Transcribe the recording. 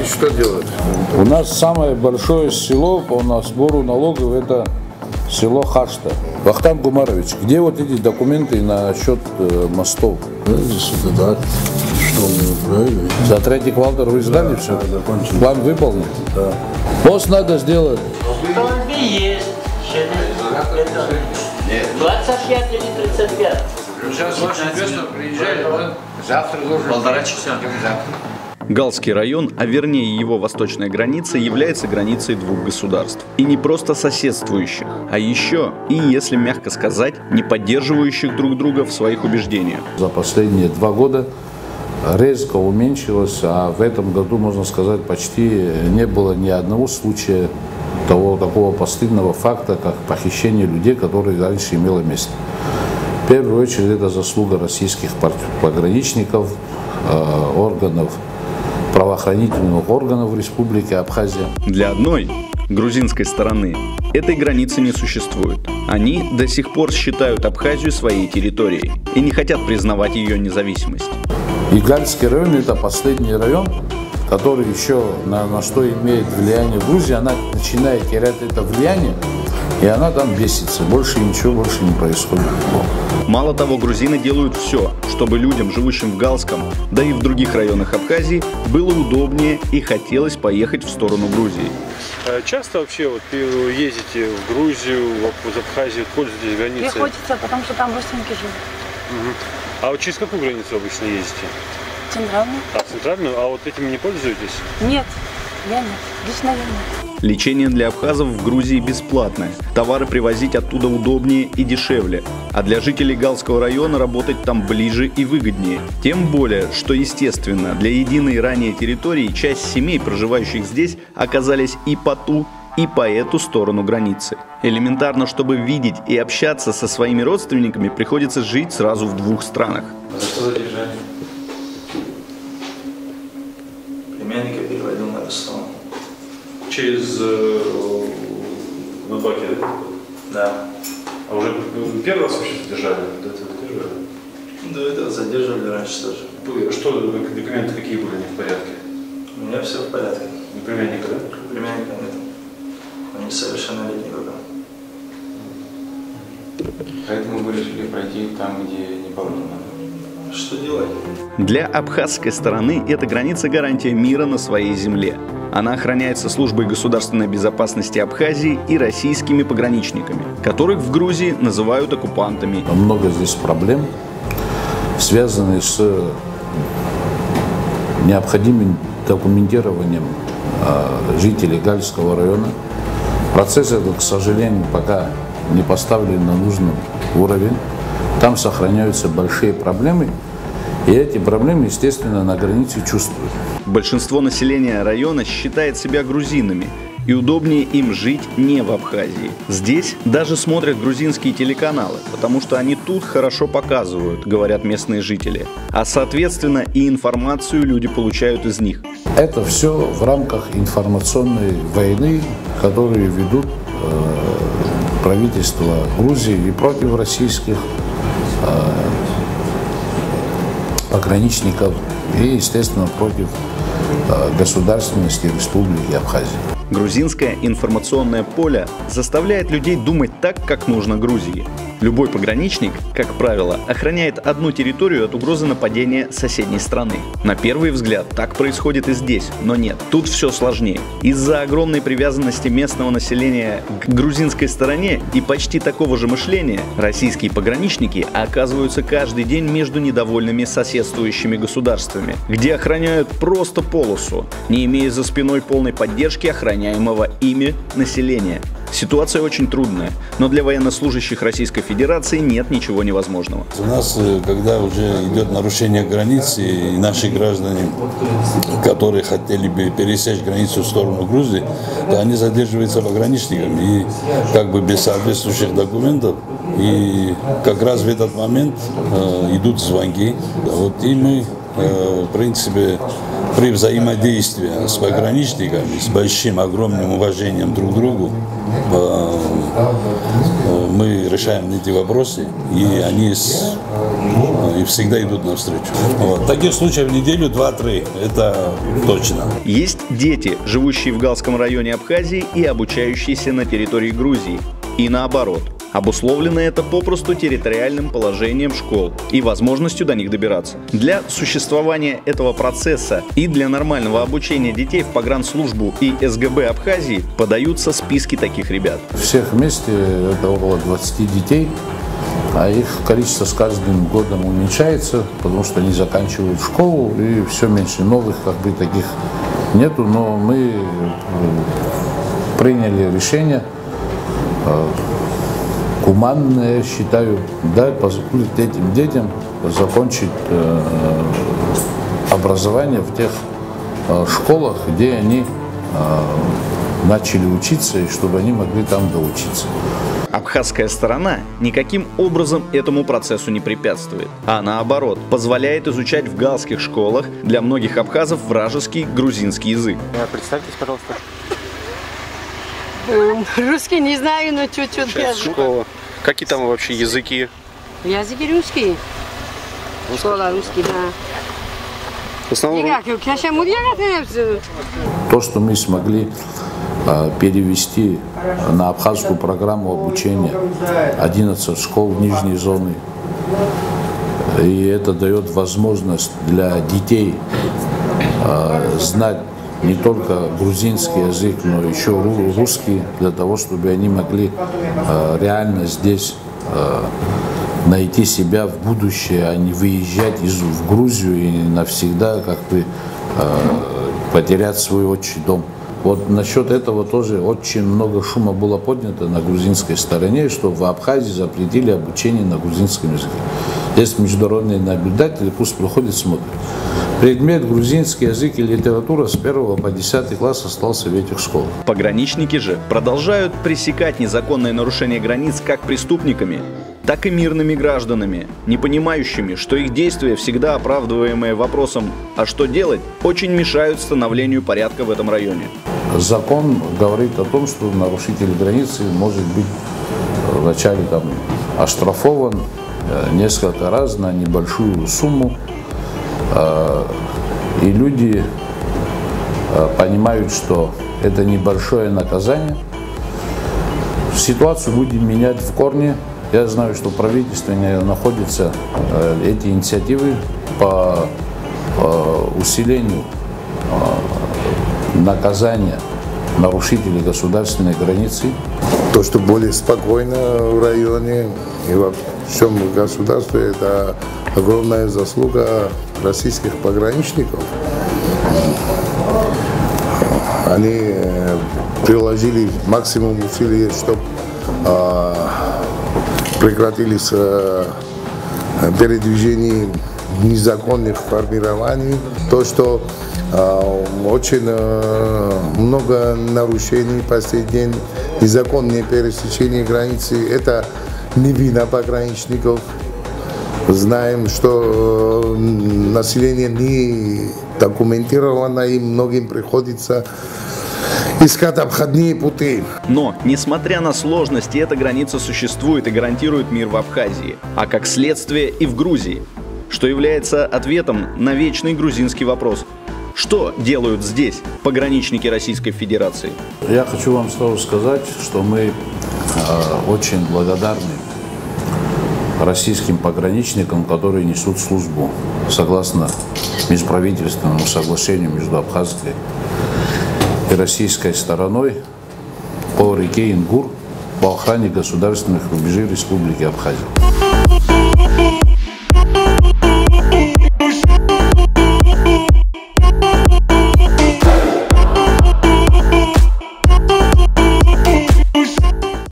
что делать? У нас самое большое село по сбору налогов — это село Хашта. Вахтанг Гумарович, где вот эти документы насчет мостов? Да, что мы правильно. За третий квартал вы сдали все? Закончили. План выполнен? Да. Мост надо сделать. Есть. 25 или 35. Сейчас ваш инвестор приезжает, да? Завтра должен. 1,5 часа. Галский район, а вернее его восточная граница, является границей двух государств. И не просто соседствующих, а еще, и если мягко сказать, не поддерживающих друг друга в своих убеждениях. За последние 2 года резко уменьшилось, а в этом году, можно сказать, почти не было ни одного случая такого постыдного факта, как похищение людей, которые раньше имело место. В первую очередь это заслуга российских пограничников, органов, правоохранительных органов Республики Абхазия. Для одной, грузинской стороны, этой границы не существует. Они до сих пор считают Абхазию своей территорией и не хотят признавать ее независимость. И Гальский район — это последний район, который еще на что имеет влияние Грузия. Она начинает терять это влияние, и она там бесится. Больше ничего не происходит. Мало того, грузины делают все, чтобы людям, живущим в Галском, да и в других районах Абхазии, было удобнее и хотелось поехать в сторону Грузии. Часто вообще вот ездите в Грузию, в Абхазию, пользуетесь границей? Приходится, потому что там родственники живут. Угу. А вот через какую границу обычно ездите? Центральную. Центральную? А вот этим не пользуетесь? Нет, я нет. Лично я нет. Лечение для абхазов в Грузии бесплатное. Товары привозить оттуда удобнее и дешевле. А для жителей Галского района работать там ближе и выгоднее. Тем более, что, естественно, для единой ранее территории часть семей, проживающих здесь, оказались и по ту, и по эту сторону границы. Элементарно, чтобы видеть и общаться со своими родственниками, приходится жить сразу в 2 странах. За что задержали? Племянника переводил на Ростов. Через на Баке, да? Да. А уже первый раз вообще задержали? До этого задержали? До этого задерживали раньше тоже. Что, документы какие были не в порядке? У меня все в порядке. Племянника, да? Племянника нет. Он несовершеннолетний пока. Поэтому вы решили пройти там, где не положено. Что делать? Для абхазской стороны эта граница — гарантия мира на своей земле. Она охраняется службой государственной безопасности Абхазии и российскими пограничниками, которых в Грузии называют оккупантами. Много здесь проблем, связанных с необходимым документированием жителей Гальского района. Процесс этот, к сожалению, пока не поставлен на нужный уровень. Там сохраняются большие проблемы, и эти проблемы, естественно, на границе чувствуют. Большинство населения района считает себя грузинами, и удобнее им жить не в Абхазии. Здесь даже смотрят грузинские телеканалы, потому что они тут хорошо показывают, говорят местные жители. А соответственно и информацию люди получают из них. Это все в рамках информационной войны, которую ведут правительство Грузии и против российских пограничников и, естественно, против государственности Республики Абхазия. Грузинское информационное поле заставляет людей думать так, как нужно Грузии. Любой пограничник, как правило, охраняет одну территорию от угрозы нападения соседней страны. На первый взгляд так происходит и здесь, но нет, тут все сложнее. Из-за огромной привязанности местного населения к грузинской стороне и почти такого же мышления, российские пограничники оказываются каждый день между недовольными соседствующими государствами, где охраняют просто полосу, не имея за спиной полной поддержки охраняемого ими населения. Ситуация очень трудная, но для военнослужащих Российской Федерации нет ничего невозможного. У нас, когда уже идет нарушение границы, и наши граждане, которые хотели бы пересечь границу в сторону Грузии, то они задерживаются пограничниками и как бы без соответствующих документов. И как раз в этот момент идут звонки. Вот и мы, в принципе, при взаимодействии с пограничниками, с большим, огромным уважением друг к другу, мы решаем эти вопросы, и они и всегда идут навстречу. Вот. Таких случаев в неделю 2-3, это точно. Есть дети, живущие в Галском районе Абхазии и обучающиеся на территории Грузии. И наоборот. Обусловлено это попросту территориальным положением школ и возможностью до них добираться. Для существования этого процесса и для нормального обучения детей в погранслужбу и СГБ Абхазии подаются списки таких ребят. Всех вместе это около 20 детей, а их количество с каждым годом уменьшается, потому что они заканчивают школу и все меньше. Новых таких нету, но мы приняли решение гуманное, я считаю, позволить этим детям закончить образование в тех школах, где они начали учиться, и чтобы они могли там доучиться. Абхазская сторона никаким образом этому процессу не препятствует, а наоборот, позволяет изучать в галских школах для многих абхазов вражеский грузинский язык. Представьтесь, пожалуйста. Русский не знаю, но чуть-чуть. Школа. Какие там вообще языки? Языки русские. Школа русский, да. В основном... То, что мы смогли перевести на абхазскую программу обучения 11 школ в нижней зоне, и это дает возможность для детей знать не только грузинский язык, но еще русский, для того, чтобы они могли реально здесь найти себя в будущее, а не выезжать в Грузию и навсегда потерять свой отчий дом. Вот насчет этого тоже очень много шума было поднято на грузинской стороне, что в Абхазии запретили обучение на грузинском языке. Есть международные наблюдатели, пусть приходят, смотрят. Предмет грузинский язык и литература с 1 по 10 класс остался в этих школах. Пограничники же продолжают пресекать незаконное нарушение границ как преступниками, так и мирными гражданами, не понимающими, что их действия, всегда оправдываемые вопросом «а что делать?», очень мешают становлению порядка в этом районе. Закон говорит о том, что нарушитель границы может быть вначале оштрафован несколько раз на небольшую сумму, и люди понимают, что это небольшое наказание. Ситуацию будем менять в корне. Я знаю, что в правительстве находятся эти инициативы по усилению наказания нарушителей государственной границы. То, что более спокойно в районе и во всем государстве, это огромная заслуга российских пограничников. Они приложили максимум усилий, чтобы прекратились передвижения незаконных формирований. То, что очень много нарушений в последний день, незаконное пересечение границы, это не вина пограничников. Знаем, что население не документировано, и многим приходится искать обходные пути. Но, несмотря на сложности, эта граница существует и гарантирует мир в Абхазии, а как следствие и в Грузии, что является ответом на вечный грузинский вопрос. Что делают здесь пограничники Российской Федерации? Я хочу вам сразу сказать, что мы очень благодарны российским пограничникам, которые несут службу согласно межправительственному соглашению между абхазской и российской стороной по реке Ингур по охране государственных рубежей Республики Абхазия.